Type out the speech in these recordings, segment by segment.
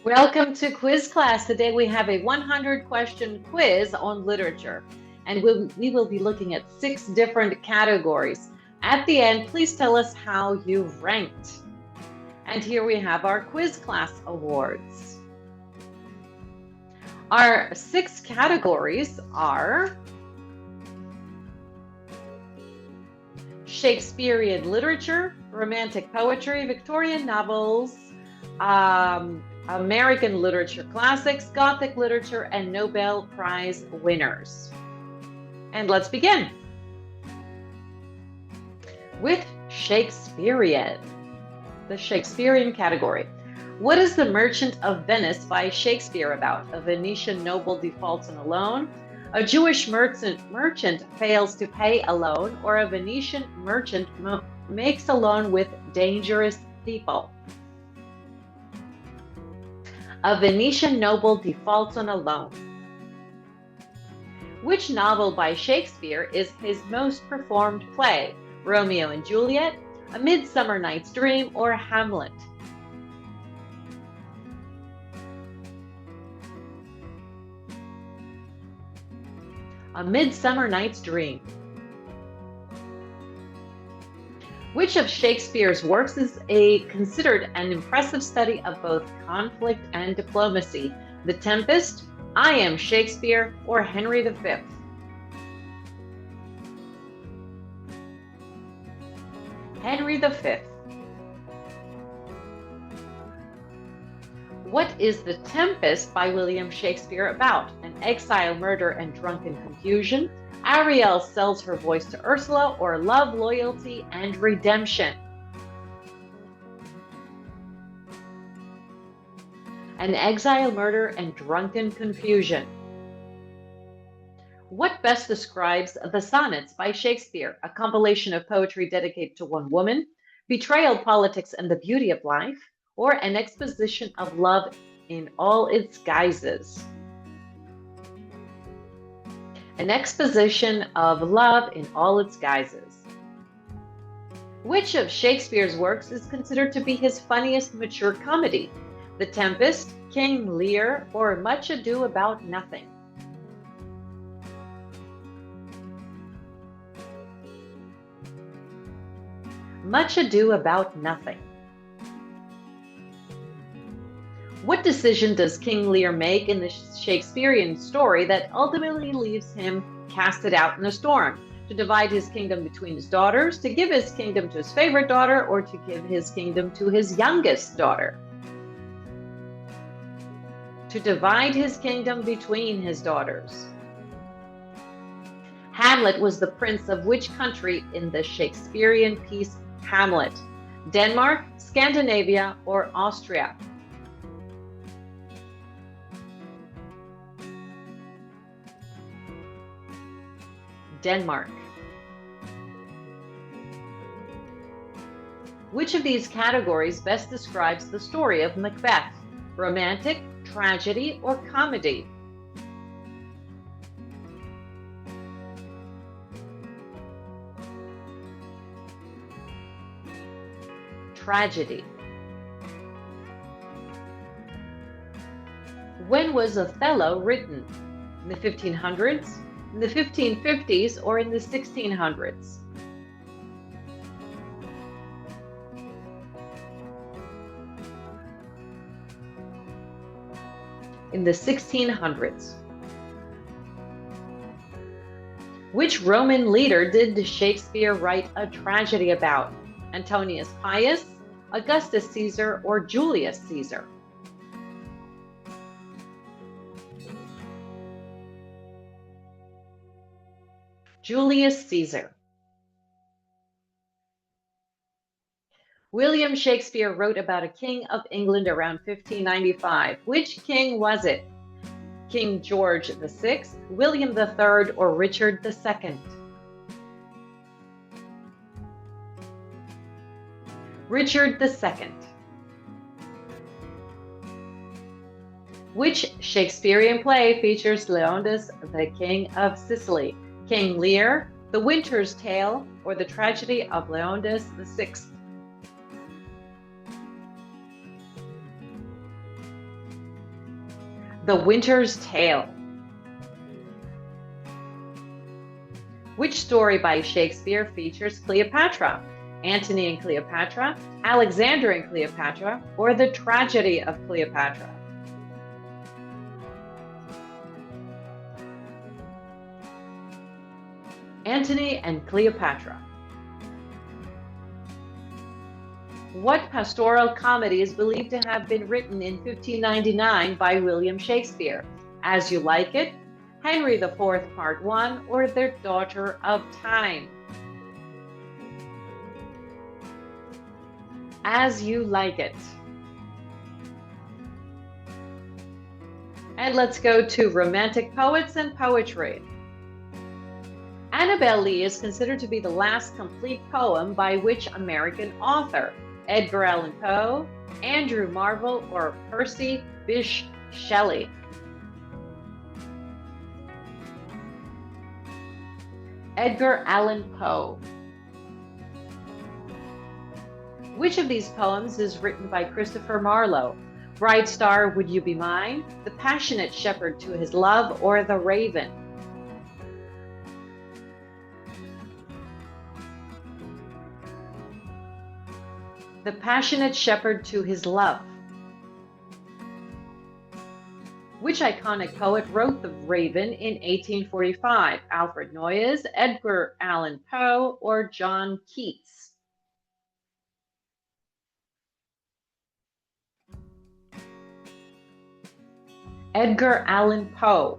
Welcome to quiz class. Today we have a 100 question quiz on literature, and we will be looking at 6 different categories. At the end, please tell us how you ranked. And here we have our quiz class awards. Our 6 categories are Shakespearean literature, romantic poetry, Victorian novels, American literature classics, Gothic literature, and Nobel Prize winners. And let's begin with Shakespearean, the Shakespearean category. What is The Merchant of Venice by Shakespeare about? A Venetian noble defaults on a loan, a Jewish merchant fails to pay a loan, or a Venetian merchant makes a loan with dangerous people. A Venetian noble defaults on a loan. Which novel by Shakespeare is his most performed play? Romeo and Juliet, A Midsummer Night's Dream, or Hamlet? A Midsummer Night's Dream. Which of Shakespeare's works is considered an impressive study of both conflict and diplomacy? The Tempest, I Am Shakespeare, or Henry V? Henry V. What is The Tempest by William Shakespeare about? An exile, murder, and drunken confusion. Ariel sells her voice to Ursula, or love, loyalty, and redemption? An exile, murder, and drunken confusion. What best describes the Sonnets by Shakespeare? A compilation of poetry dedicated to one woman, betrayal, politics, and the beauty of life, or an exposition of love in all its guises? An exposition of love in all its guises. Which of Shakespeare's works is considered to be his funniest mature comedy? The Tempest, King Lear, or Much Ado About Nothing? Much Ado About Nothing. What decision does King Lear make in the Shakespearean story that ultimately leaves him casted out in a storm? To divide his kingdom between his daughters, to give his kingdom to his favorite daughter, or to give his kingdom to his youngest daughter? To divide his kingdom between his daughters. Hamlet was the prince of which country in the Shakespearean piece Hamlet? Denmark, Scandinavia, or Austria? Denmark. Which of these categories best describes the story of Macbeth? Romantic, tragedy, or comedy? Tragedy. When was Othello written? In the 1500s, in the 1550s, or in the 1600s? In the 1600s. Which Roman leader did Shakespeare write a tragedy about? Antonius Pius, Augustus Caesar, or Julius Caesar? Julius Caesar. William Shakespeare wrote about a king of England around 1595. Which king was it? King George VI, William III, or Richard II? Richard II. Which Shakespearean play features Leonidas, the King of Sicily? King Lear, The Winter's Tale, or The Tragedy of Leonidas VI? The Winter's Tale. Which story by Shakespeare features Cleopatra? Antony and Cleopatra, Alexander and Cleopatra, or the Tragedy of Cleopatra? Antony and Cleopatra. What pastoral comedy is believed to have been written in 1599 by William Shakespeare? As You Like It, Henry IV Part 1, or The Daughter of Time? As You Like It. And let's go to romantic poets and poetry. Annabel Lee is considered to be the last complete poem by which American author? Edgar Allan Poe, Andrew Marvell, or Percy Bysshe Shelley? Edgar Allan Poe. Which of these poems is written by Christopher Marlowe? Bright Star, Would You Be Mine, The Passionate Shepherd to His Love, or The Raven? The Passionate Shepherd to His Love. Which iconic poet wrote The Raven in 1845? Alfred Noyes, Edgar Allan Poe, or John Keats? Edgar Allan Poe.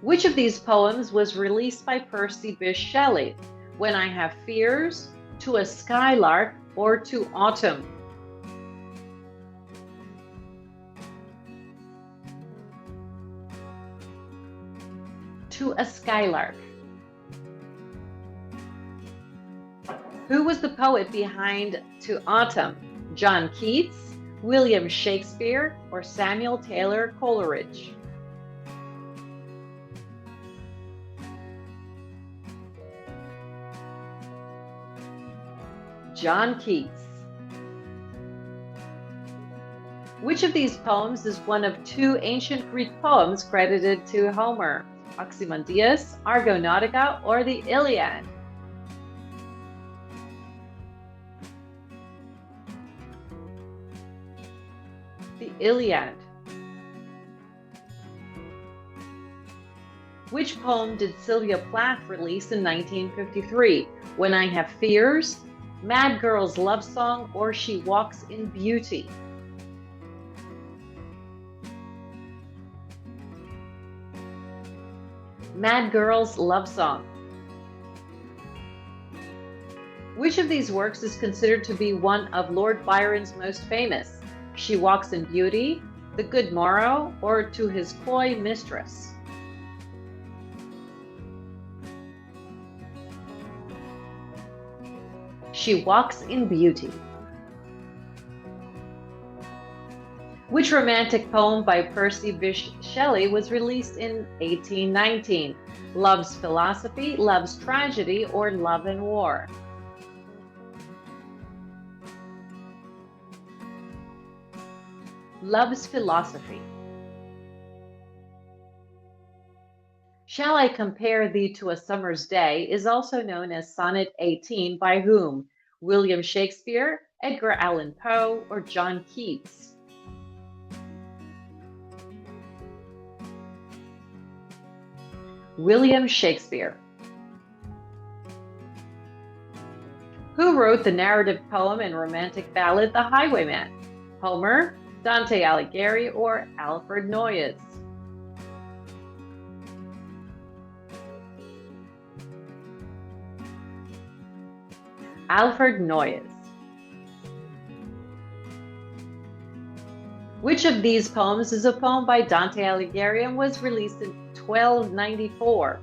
Which of these poems was released by Percy Bysshe Shelley? When I Have Fears, To a Skylark, or To Autumn? To a Skylark. Who was the poet behind To Autumn? John Keats, William Shakespeare, or Samuel Taylor Coleridge? John Keats. Which of these poems is one of two ancient Greek poems credited to Homer? Ozymandias, Argonautica, or the Iliad? The Iliad. Which poem did Sylvia Plath release in 1953? When I Have Fears, Mad Girl's Love Song, or She Walks in Beauty? Mad Girl's Love Song. Which of these works is considered to be one of Lord Byron's most famous? She Walks in Beauty, The Good Morrow, or To His Coy Mistress? She Walks in Beauty. Which romantic poem by Percy Bysshe Shelley was released in 1819? Love's Philosophy, Love's Tragedy, or Love and War? Love's Philosophy. Shall I Compare Thee to a Summer's Day is also known as Sonnet 18 by whom? William Shakespeare, Edgar Allan Poe, or John Keats? William Shakespeare. Who wrote the narrative poem and romantic ballad The Highwayman? Homer, Dante Alighieri, or Alfred Noyes? Alfred Noyes. Which of these poems is a poem by Dante Alighieri and was released in 1294?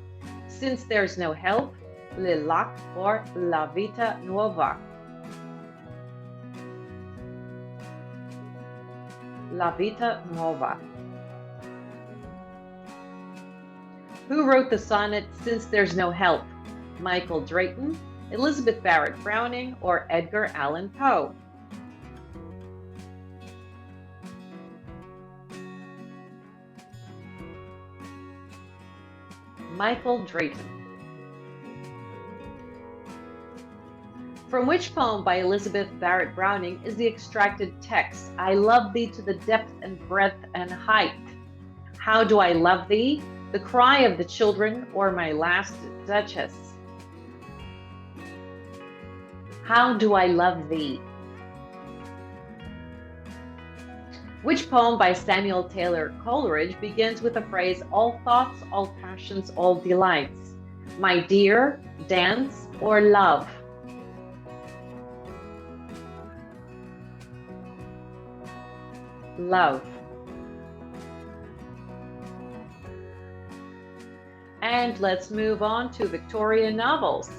Since There's No Help, Le Lac, or La Vita Nuova? La Vita Nuova. Who wrote the sonnet Since There's No Help? Michael Drayton, Elizabeth Barrett Browning, or Edgar Allan Poe? Michael Drayton. From which poem by Elizabeth Barrett Browning is the extracted text, I love thee to the depth and breadth and height? How do I love thee? The cry of the children, or my last duchess? How do I love thee? Which poem by Samuel Taylor Coleridge begins with the phrase, all thoughts, all passions, all delights? My dear, dance, or love? Love. And let's move on to Victorian novels.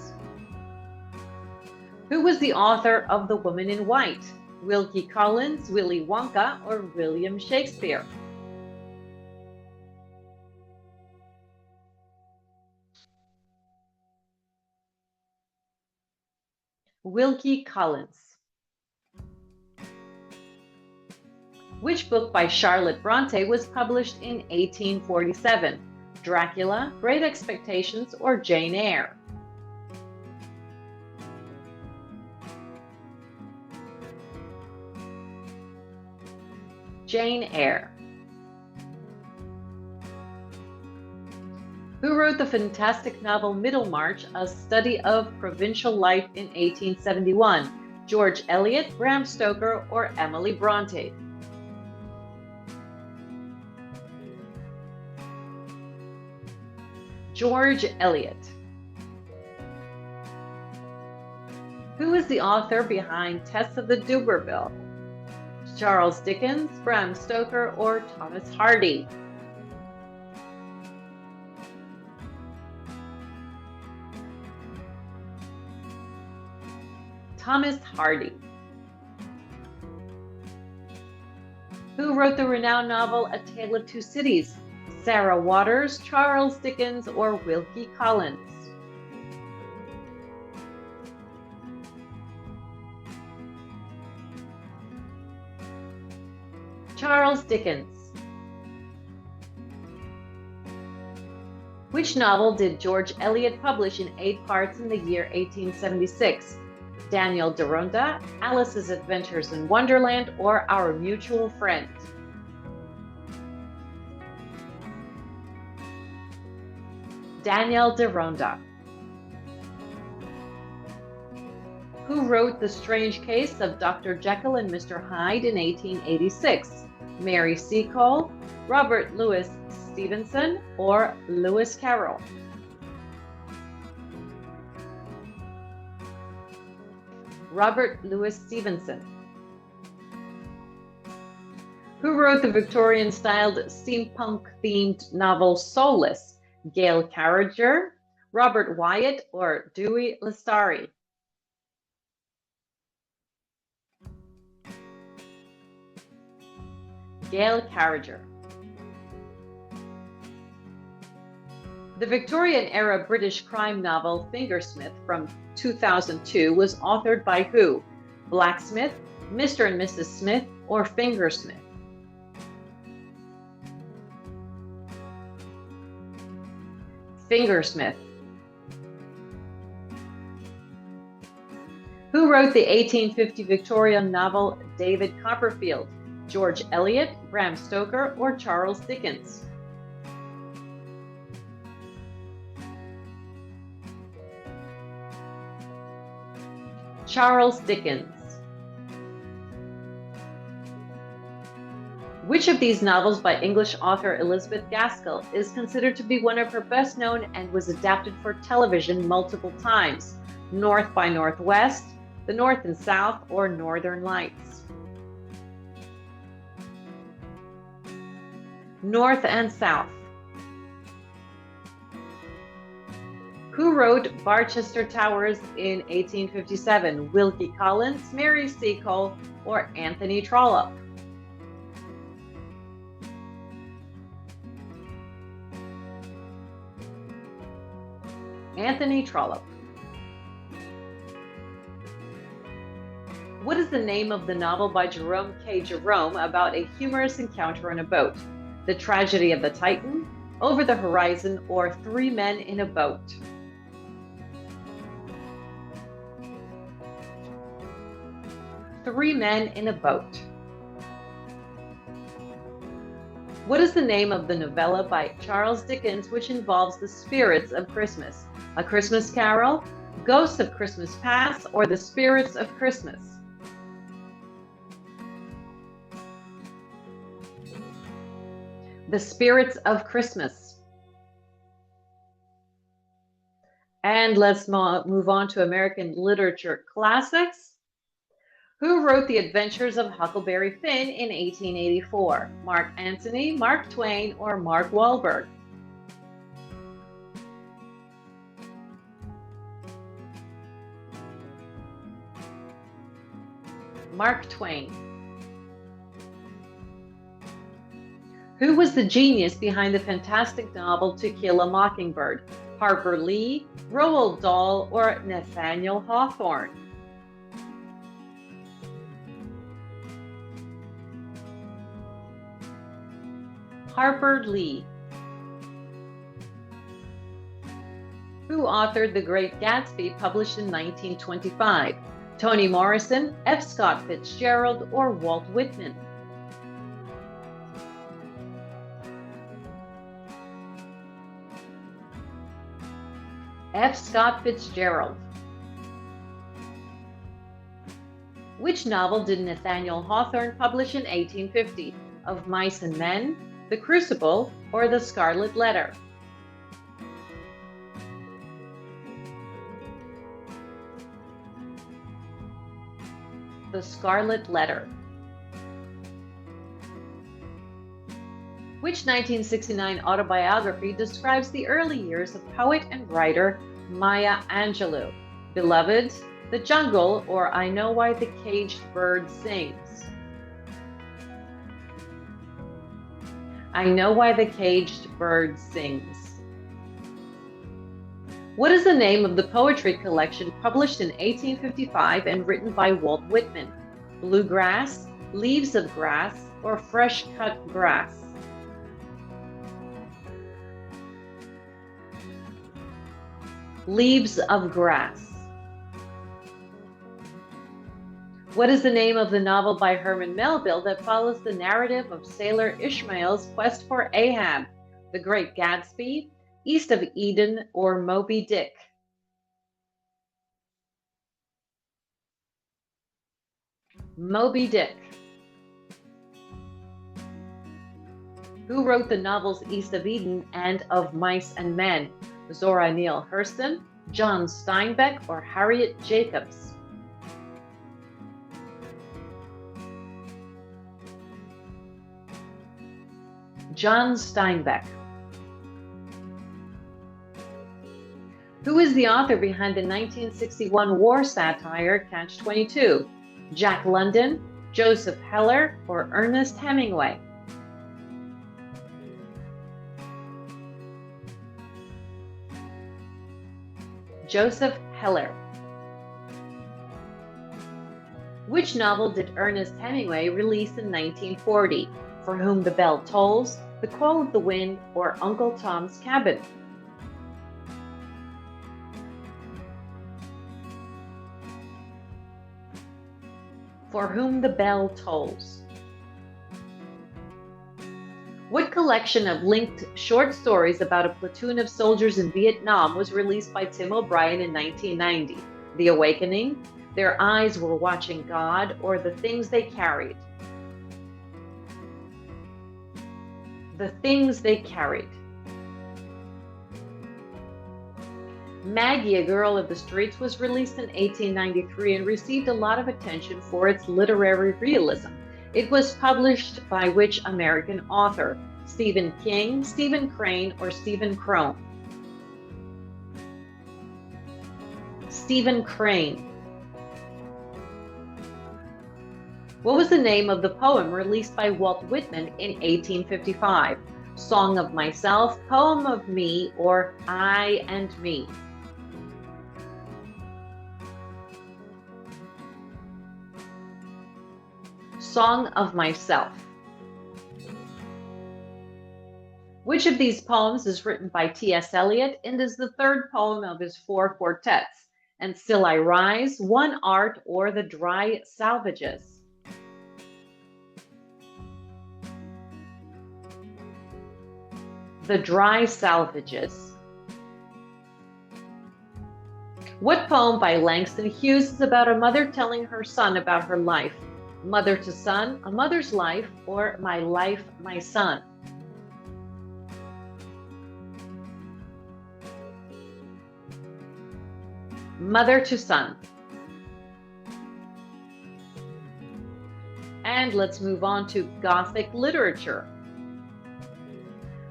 Who was the author of The Woman in White? Wilkie Collins, Willy Wonka, or William Shakespeare? Wilkie Collins. Which book by Charlotte Bronte was published in 1847? Dracula, Great Expectations, or Jane Eyre? Jane Eyre. Who wrote the fantastic novel Middlemarch, a study of provincial life in 1871? George Eliot, Bram Stoker, or Emily Bronte? George Eliot. Who is the author behind Tess of the D'Urberville? Charles Dickens, Bram Stoker, or Thomas Hardy? Thomas Hardy. Who wrote the renowned novel A Tale of Two Cities? Sarah Waters, Charles Dickens, or Wilkie Collins? Charles Dickens. Which novel did George Eliot publish in 8 parts in the year 1876? Daniel Deronda, Alice's Adventures in Wonderland, or Our Mutual Friend? Daniel Deronda. Who wrote The Strange Case of Dr. Jekyll and Mr. Hyde in 1886? Mary Seacole, Robert Louis Stevenson, or Lewis Carroll? Robert Louis Stevenson. Who wrote the Victorian-styled steampunk-themed novel Soulless? Gail Carriger, Robert Wyatt, or Dewey Lestari? Gail Carriger. The Victorian-era British crime novel Fingersmith from 2002 was authored by who? Blacksmith, Mr. and Mrs. Smith, or Fingersmith? Fingersmith. Who wrote the 1850 Victorian novel David Copperfield? George Eliot, Bram Stoker, or Charles Dickens? Charles Dickens. Which of these novels by English author Elizabeth Gaskell is considered to be one of her best known and was adapted for television multiple times? North by Northwest, The North and South, or Northern Lights? North and South. Who wrote Barchester Towers in 1857? Wilkie Collins, Mary Seacole, or Anthony Trollope? Anthony Trollope. What is the name of the novel by Jerome K. Jerome about a humorous encounter on a boat? The Tragedy of the Titan, over the horizon, or three men in a boat? Three men in a boat. What is the name of the novella by Charles Dickens which involves the spirits of Christmas? A Christmas Carol, Ghosts of Christmas Past, or The Spirits of Christmas? The Spirits of Christmas. And let's move on to American literature classics. Who wrote The Adventures of Huckleberry Finn in 1884? Mark Antony, Mark Twain, or Mark Wahlberg? Mark Twain. Who was the genius behind the fantastic novel To Kill a Mockingbird? Harper Lee, Roald Dahl, or Nathaniel Hawthorne? Harper Lee. Who authored The Great Gatsby, published in 1925? Toni Morrison, F. Scott Fitzgerald, or Walt Whitman? F. Scott Fitzgerald. Which novel did Nathaniel Hawthorne publish in 1850? Of Mice and Men, The Crucible, or The Scarlet Letter? The Scarlet Letter. Which 1969 autobiography describes the early years of poet and writer Maya Angelou? Beloved, The Jungle, or I Know Why the Caged Bird Sings? I Know Why the Caged Bird Sings. What is the name of the poetry collection published in 1855 and written by Walt Whitman? Bluegrass, Leaves of Grass, or Fresh Cut Grass? Leaves of Grass. What is the name of the novel by Herman Melville that follows the narrative of sailor Ishmael's quest for Ahab? The Great Gatsby, East of Eden, or Moby Dick? Moby Dick. Who wrote the novels East of Eden and Of Mice and Men? Zora Neale Hurston, John Steinbeck, or Harriet Jacobs? John Steinbeck. Who is the author behind the 1961 war satire Catch-22? Jack London, Joseph Heller, or Ernest Hemingway? Joseph Heller. Which novel did Ernest Hemingway release in 1940? For Whom the Bell Tolls, The Call of the Wind, or Uncle Tom's Cabin? For Whom the Bell Tolls. What collection of linked short stories about a platoon of soldiers in Vietnam was released by Tim O'Brien in 1990? The Awakening, Their Eyes Were Watching God, or The Things They Carried? The Things They Carried. Maggie, A Girl of the Streets was released in 1893 and received a lot of attention for its literary realism. It was published by which American author? Stephen King, Stephen Crane, or Stephen Crone? Stephen Crane. What was the name of the poem released by Walt Whitman in 1855? Song of Myself, Poem of Me, or I and Me? Song of Myself. Which of these poems is written by T.S. Eliot and is the third poem of his four quartets? And Still I Rise, One Art, or The Dry Salvages? The Dry Salvages. What poem by Langston Hughes is about a mother telling her son about her life? Mother to Son, A Mother's Life, or My Life, My Son? Mother to Son. And let's move on to Gothic literature.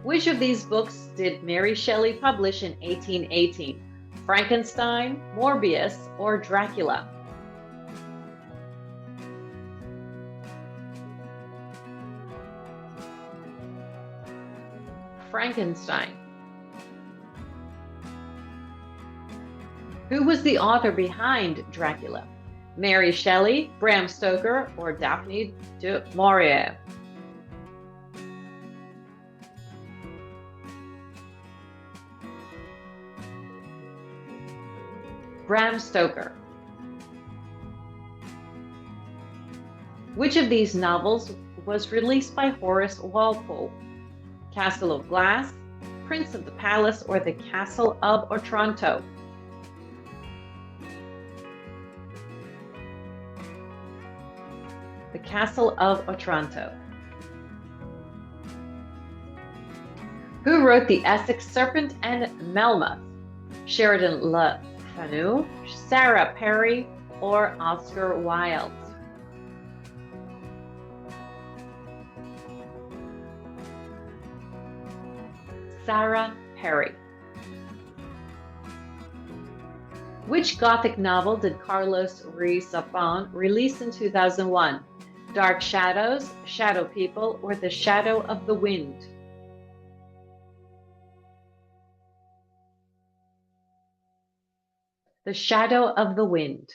Which of these books did Mary Shelley publish in 1818? Frankenstein, Morbius, or Dracula? Frankenstein. Who was the author behind Dracula? Mary Shelley, Bram Stoker, or Daphne du Maurier? Bram Stoker. Which of these novels was released by Horace Walpole? Castle of Glass, Prince of the Palace, or The Castle of Otranto? The Castle of Otranto. Who wrote The Essex Serpent and Melmoth? Sheridan Le Fanu, Sarah Perry, or Oscar Wilde? Sarah Perry. Which Gothic novel did Carlos Ruiz Zafón release in 2001? Dark Shadows, Shadow People, or The Shadow of the Wind? The Shadow of the Wind.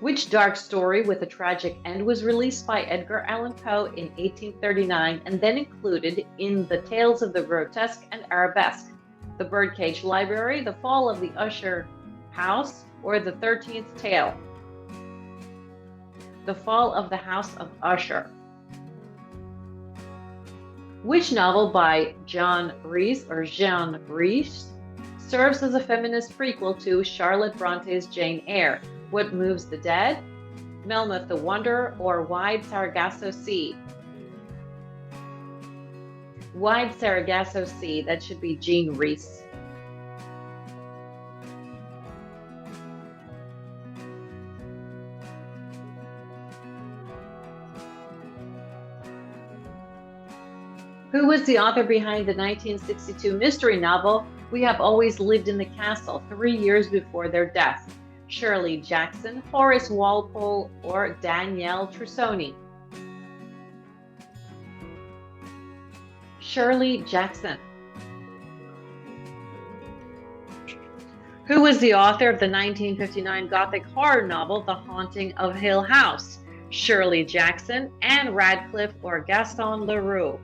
Which dark story with a tragic end was released by Edgar Allan Poe in 1839 and then included in the Tales of the Grotesque and Arabesque? The Birdcage Library, The Fall of the Usher House, or The 13th Tale? The Fall of the House of Usher. Which novel by Jean Rhys serves as a feminist prequel to Charlotte Bronte's Jane Eyre? What Moves the Dead, Melmoth the Wanderer, or Wide Sargasso Sea? Wide Sargasso Sea, that should be Jean Rhys. Who was the author behind the 1962 mystery novel We Have Always Lived in the Castle, 3 years before their death? Shirley Jackson, Horace Walpole, or Danielle Trussoni? Shirley Jackson. Who was the author of the 1959 Gothic horror novel The Haunting of Hill House? Shirley Jackson, Anne Radcliffe, or Gaston Leroux?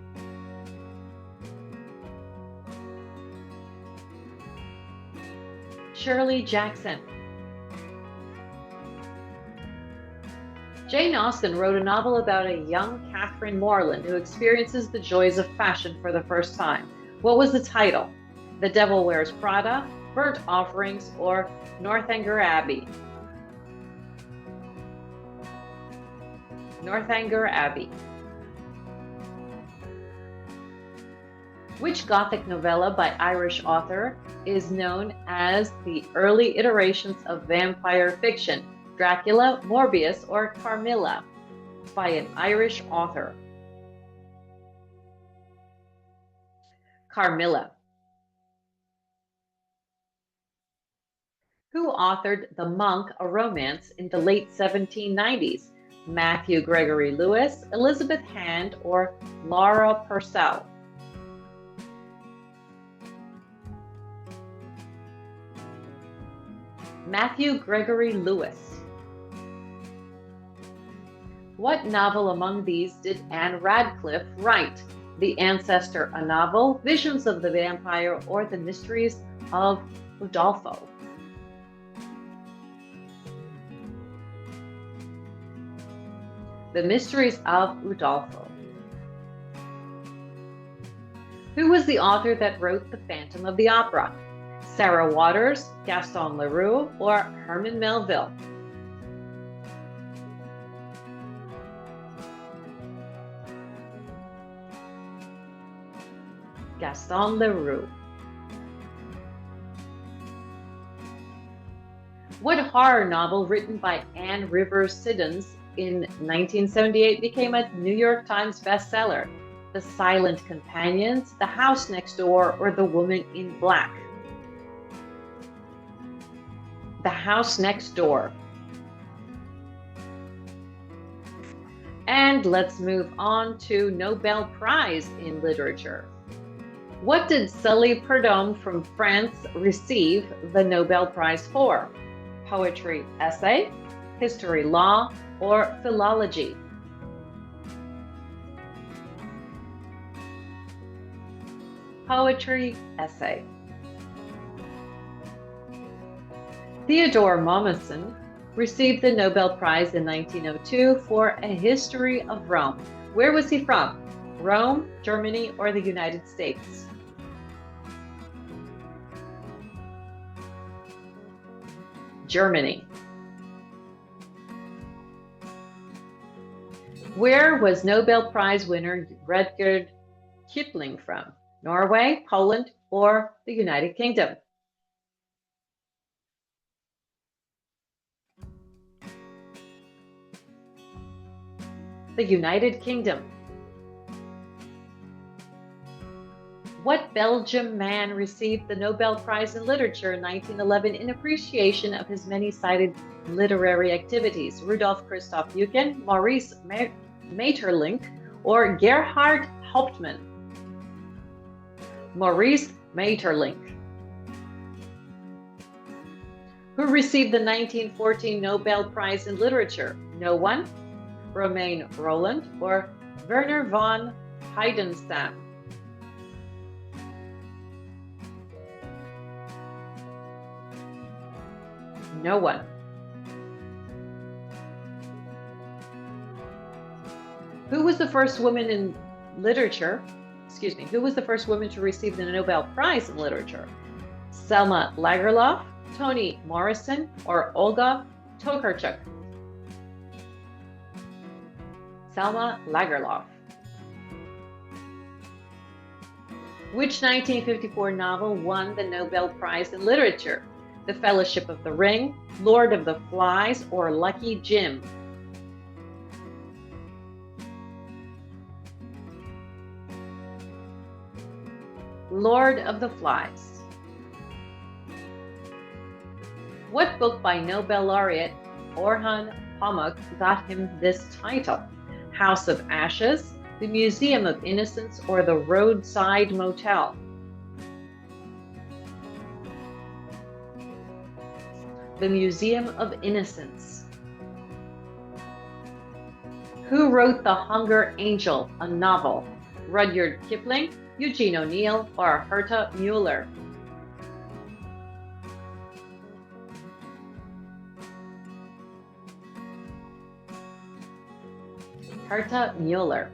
Shirley Jackson. Jane Austen wrote a novel about a young Catherine Morland who experiences the joys of fashion for the first time. What was the title? The Devil Wears Prada, Burnt Offerings, or Northanger Abbey? Northanger Abbey. Which Gothic novella by Irish author is known as the early iterations of vampire fiction? Dracula, Morbius, or Carmilla? By an Irish author. Carmilla. Who authored The Monk, a Romance in the late 1790s? Matthew Gregory Lewis, Elizabeth Hand, or Laura Purcell? Matthew Gregory Lewis. What novel among these did Anne Radcliffe write? The Ancestor, a novel, Visions of the Vampire, or The Mysteries of Udolpho? The Mysteries of Udolpho. Who was the author that wrote The Phantom of the Opera? Sarah Waters, Gaston Leroux, or Herman Melville? Gaston Leroux. What horror novel written by Anne Rivers Siddons in 1978 became a New York Times bestseller? The Silent Companions, The House Next Door, or The Woman in Black? The House Next Door. And let's move on to Nobel Prize in Literature. What did Sully Prudhomme from France receive the Nobel Prize for? Poetry essay, history law, or philology? Poetry essay. Theodore Mommsen received the Nobel Prize in 1902 for A History of Rome. Where was he from? Rome, Germany, or the United States? Germany. Where was Nobel Prize winner Rudyard Kipling from? Norway, Poland, or the United Kingdom? The United Kingdom. What Belgian man received the Nobel Prize in Literature in 1911 in appreciation of his many-sided literary activities? Rudolf Christoph Eucken, Maurice Maeterlinck, or Gerhard Hauptmann? Maurice Maeterlinck. Who received the 1914 Nobel Prize in Literature? No one? Romain Rolland or Werner von Heidenstam? No one. Who was the first woman in literature? Who was the first woman to receive the Nobel Prize in Literature? Selma Lagerlöf, Toni Morrison, or Olga Tokarczuk? Selma Lagerlöf. Which 1954 novel won the Nobel Prize in Literature? The Fellowship of the Ring, Lord of the Flies, or Lucky Jim? Lord of the Flies. What book by Nobel laureate Orhan Pamuk got him this title? House of Ashes, The Museum of Innocence, or The Roadside Motel? The Museum of Innocence. Who wrote The Hunger Angel, a novel? Rudyard Kipling, Eugene O'Neill, or Herta Müller? Herta Müller.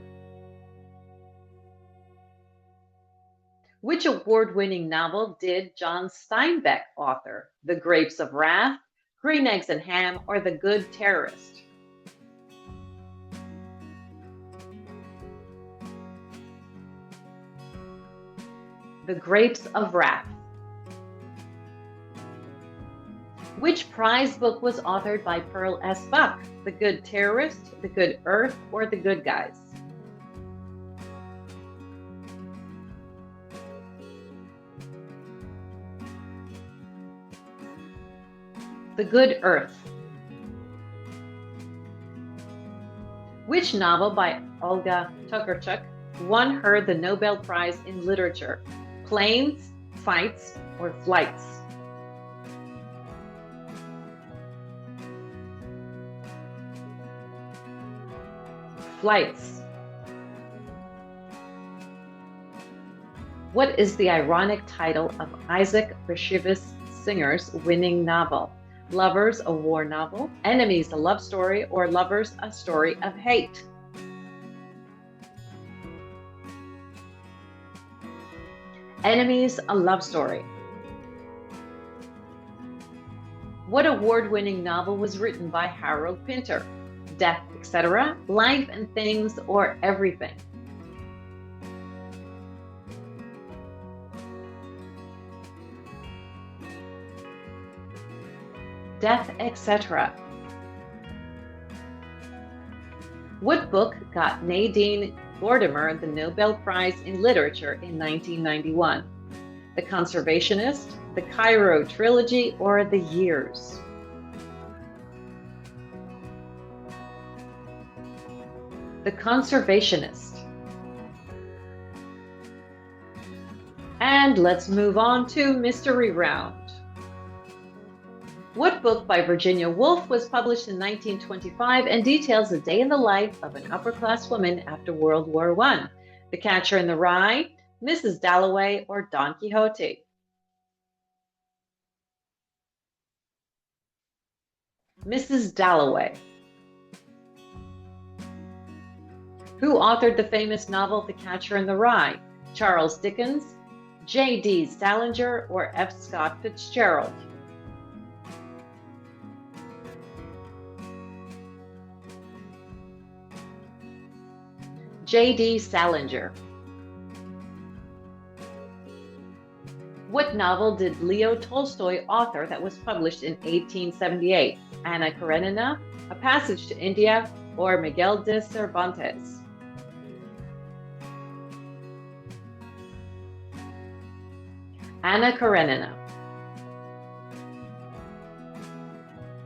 Which award-winning novel did John Steinbeck author? The Grapes of Wrath, Green Eggs and Ham, or The Good Terrorist? The Grapes of Wrath. Which prize book was authored by Pearl S. Buck? The Good Terrorist, The Good Earth, or The Good Guys? The Good Earth. Which novel by Olga Tokarczuk won her the Nobel Prize in Literature? Planes, Fights, or Flights? Flights. What is the ironic title of Isaac Bashevis Singer's winning novel? Lovers, a war novel, Enemies, a love story, or Lovers, a story of hate? Enemies, a love story. What award-winning novel was written by Harold Pinter? Death, etc., Life and Things, or Everything? Death, etc. What book got Nadine Gordimer the Nobel Prize in Literature in 1991? The Conservationist, the Cairo Trilogy, or The Years? The Conservationist. And let's move on to Mystery Round. What book by Virginia Woolf was published in 1925 and details the day in the life of an upper-class woman after World War I? The Catcher in the Rye, Mrs. Dalloway, or Don Quixote? Mrs. Dalloway. Who authored the famous novel The Catcher in the Rye? Charles Dickens, J.D. Salinger, or F. Scott Fitzgerald? J.D. Salinger. What novel did Leo Tolstoy author that was published in 1878? Anna Karenina, A Passage to India, or Miguel de Cervantes? Anna Karenina.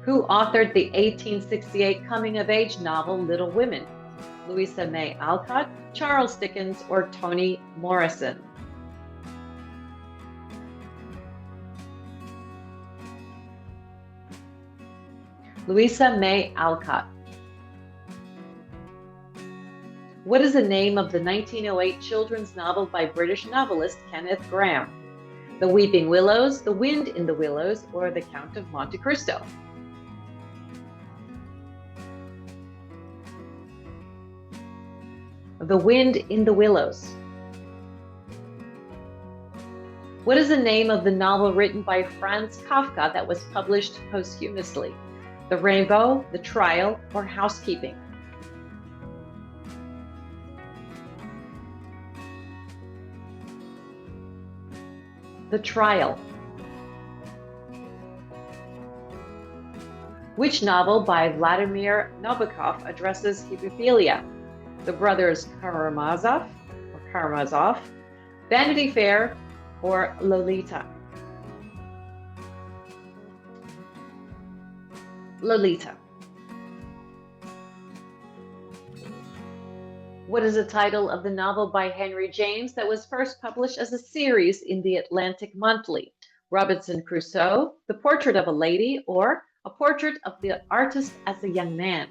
Who authored the 1868 coming-of-age novel Little Women? Louisa May Alcott, Charles Dickens, or Toni Morrison? Louisa May Alcott. What is the name of the 1908 children's novel by British novelist Kenneth Grahame? The Weeping Willows, The Wind in the Willows, or The Count of Monte Cristo? The Wind in the Willows. What is the name of the novel written by Franz Kafka that was published posthumously? The Rainbow, The Trial, or Housekeeping? The Trial. Which novel by Vladimir Nabokov addresses hemophilia? The Brothers Karamazov, Vanity Fair, or Lolita? Lolita. What is the title of the novel by Henry James that was first published as a series in the Atlantic Monthly? Robinson Crusoe, The Portrait of a Lady, or A Portrait of the Artist as a Young Man?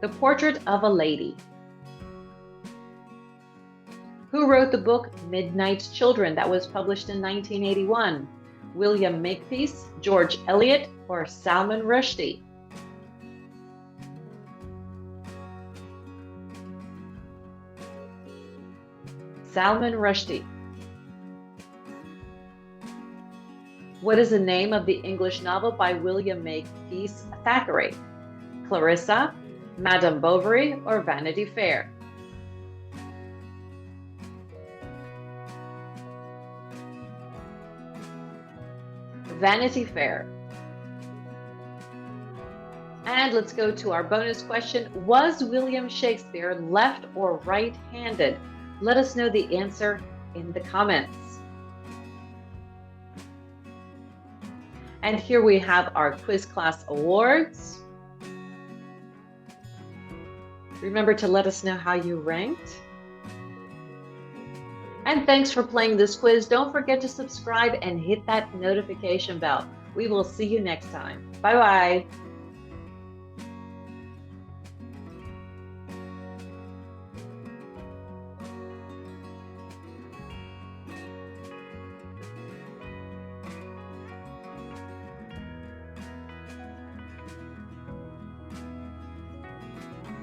The Portrait of a Lady. Who wrote the book Midnight Children that was published in 1981? William Makepeace, George Eliot, or Salman Rushdie? Salman Rushdie. What is the name of the English novel by William Makepeace Thackeray? Clarissa, Madame Bovary, or Vanity Fair? Vanity Fair. And let's go to our bonus question. Was William Shakespeare left or right-handed? Let us know the answer in the comments. And here we have our quiz class awards. Remember to let us know how you ranked. And thanks for playing this quiz. Don't forget to subscribe and hit that notification bell. We will see you next time. Bye-bye.